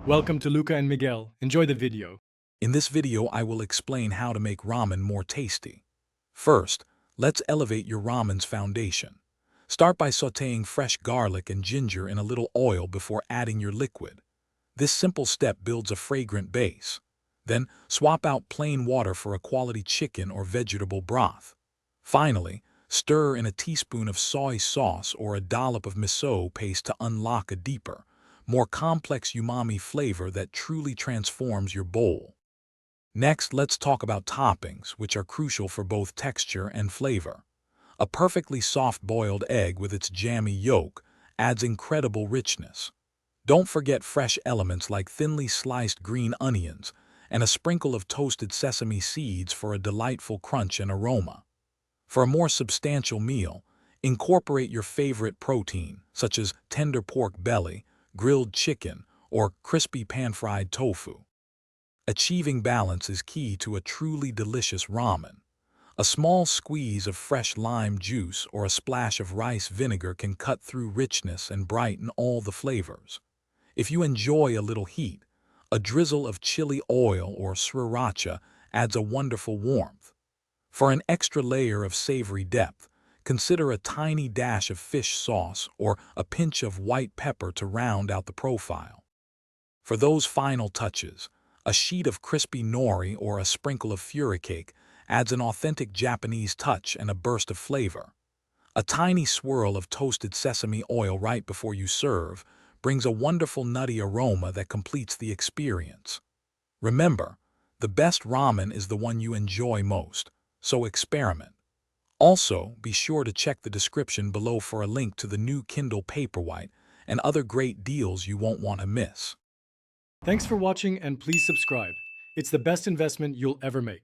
Welcome to Luca and Miguel. Enjoy the video. In this video, I will explain how to make ramen more tasty. First, let's elevate your ramen's foundation. Start by sautéing fresh garlic and ginger in a little oil before adding your liquid. This simple step builds a fragrant base. Then, swap out plain water for a quality chicken or vegetable broth. Finally, stir in a teaspoon of soy sauce or a dollop of miso paste to unlock a deeper, more complex umami flavor that truly transforms your bowl. Next, let's talk about toppings, which are crucial for both texture and flavor. A perfectly soft boiled egg with its jammy yolk adds incredible richness. Don't forget fresh elements like thinly sliced green onions and a sprinkle of toasted sesame seeds for a delightful crunch and aroma. For a more substantial meal, incorporate your favorite protein, such as tender pork belly, grilled chicken, or crispy pan-fried tofu. Achieving balance is key to a truly delicious ramen. A small squeeze of fresh lime juice or a splash of rice vinegar can cut through richness and brighten all the flavors. If you enjoy a little heat, a drizzle of chili oil or sriracha adds a wonderful warmth. For an extra layer of savory depth, consider a tiny dash of fish sauce or a pinch of white pepper to round out the profile. For those final touches, a sheet of crispy nori or a sprinkle of furikake adds an authentic Japanese touch and a burst of flavor. A tiny swirl of toasted sesame oil right before you serve brings a wonderful nutty aroma that completes the experience. Remember, the best ramen is the one you enjoy most, so experiment. Also, be sure to check the description below for a link to the new Kindle Paperwhite and other great deals you won't want to miss. Thanks for watching and please subscribe. It's the best investment you'll ever make.